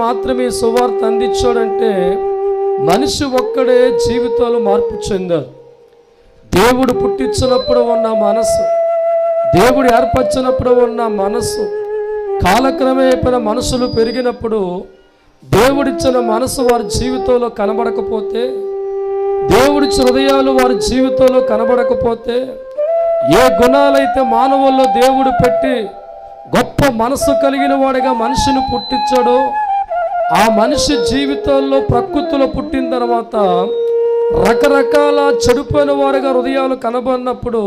మాత్రమే సువార్త అందించాడంటే మనిషి ఒక్కడే జీవితాలు మార్పు చెందారు. దేవుడు పుట్టించినప్పుడు ఉన్న మనసు, దేవుడు ఏర్పరిచినప్పుడు ఉన్న మనసు, కాలక్రమేపైన మనసులు పెరిగినప్పుడు దేవుడిచ్చిన మనసు వారి జీవితంలో కనబడకపోతే, దేవుడిచ్చిన హృదయాలు వారి జీవితంలో కనబడకపోతే, ఏ గుణాలైతే మానవుల్లో దేవుడు పెట్టి గొప్ప మనసు కలిగిన వాడిగా మనిషిని పుట్టించాడో, ఆ మనిషి జీవితంలో ప్రకృతిలో పుట్టిన తర్వాత రకరకాల చెడిపోయిన వారిగా హృదయాలు కనబడినప్పుడు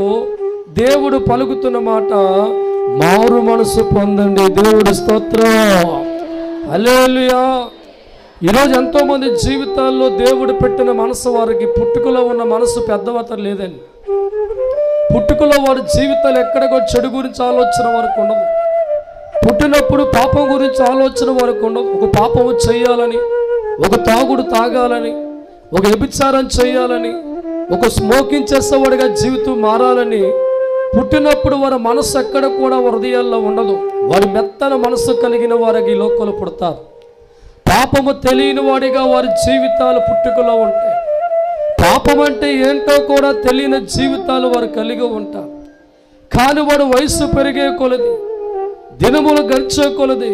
దేవుడు పలుకుతున్న మాట, మారు మనసు పొందండి. దేవుడి స్తోత్రం, హల్లెలూయా. ఈరోజు ఎంతోమంది జీవితాల్లో దేవుడు పెట్టిన మనసు వారికి పుట్టుకలో ఉన్న మనసు పెద్దవత లేదండి. పుట్టుకలో వారి జీవితాలు ఎక్కడికో చెడు గురించి ఆలోచన వరకు ఉండదు. పుట్టినప్పుడు పాపం గురించి ఆలోచన వరకు ఉండదు. ఒక పాపం చేయాలని, ఒక తాగుడు తాగాలని, ఒక వ్యభిచారం చేయాలని, ఒక స్మోకింగ్ చేసేవాడిగా జీవితం మారాలని పుట్టినప్పుడు వారి మనసు ఎక్కడ కూడా హృదయాల్లో ఉండదు. వారి మెత్తన మనసు కలిగిన వారికి ఈ లోకంలో పుడతారు. పాపము తెలియని వాడిగా వారి జీవితాలు పుట్టుకలో ఉంటాయి. పాపం అంటే ఏంటో కూడా తెలియని జీవితాలు వారు కలిగి ఉంటారు. కానీ వాడు వయసు పెరిగే కొలది, దినములు గడిచే కొలది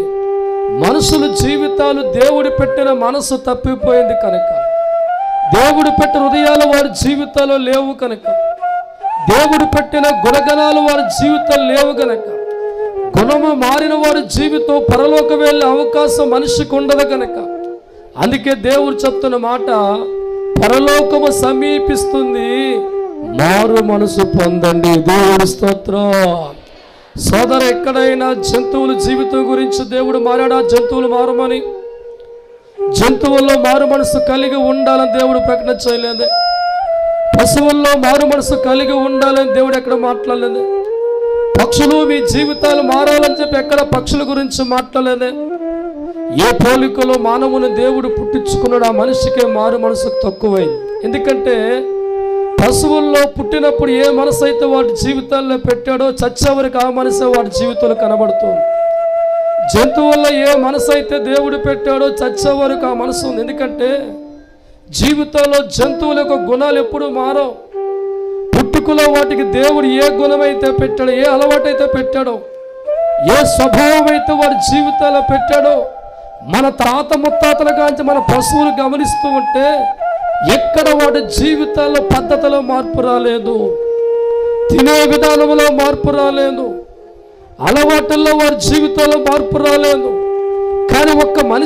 మనుషుల జీవితాలు దేవుడు పెట్టిన మనసు తప్పిపోయింది కనుక, దేవుడు పెట్టిన హృదయాలు వారి జీవితాల్లో లేవు కనుక, దేవుడు పెట్టిన గుణగణాలు వారి జీవితాలు లేవు కనుక, గుణము మారిన వారి జీవితం పరలోకం వెళ్ళే అవకాశం మనిషికి ఉండదు కనుక, అందుకే దేవుడు చెప్తున్న మాట, పరలోకము సమీపిస్తుంది, మారు మనసు పొందండి. దేవుడి స్తోత్రం. సోదర, ఎక్కడైనా జంతువుల జీవితం గురించి దేవుడు మారాడా? జంతువులు మారమని, జంతువుల్లో మారు మనసు కలిగి ఉండాలని దేవుడు ప్రకటన చేయలేదు. పశువుల్లో మారు మనసు కలిగి ఉండాలని దేవుడు ఎక్కడ మాట్లాడలేదు. పక్షులు మీ జీవితాలు మారాలని చెప్పి ఎక్కడ పక్షుల గురించి మాట్లాడలేదే. ఏ పోలికలో మానవుని దేవుడు పుట్టించుకున్నాడు, ఆ మనిషికే మారు మనసు తక్కువైంది. ఎందుకంటే పశువుల్లో పుట్టినప్పుడు ఏ మనసు అయితే వాడి జీవితాల్లో పెట్టాడో, చచ్చేవరకు ఆ మనసే వాడి జీవితంలో కనబడుతుంది. జంతువుల్లో ఏ మనసు అయితే దేవుడు పెట్టాడో, చచ్చేవరకు ఆ మనసు ఉంది. ఎందుకంటే జీవితంలో జంతువుల యొక్క గుణాలు ఎప్పుడు మారవు. పుట్టుకలో వాటికి దేవుడు ఏ గుణమైతే పెట్టాడో, ఏ అలవాటు అయితే పెట్టాడో, ఏ స్వభావం అయితే వాడి జీవితాల్లో పెట్టాడో, మన తాత ముత్తాతల కాంచి మన పశువులు గమనిస్తూ ఉంటే ఎక్కడ వాడి జీవితాల్లో పద్ధతిలో మార్పు రాలేదు, తినే విధానంలో మార్పు రాలేదు, అలవాటుల్లో వారి జీవితాల్లో మార్పు రాలేదు. కానీ ఒక్క మనిషి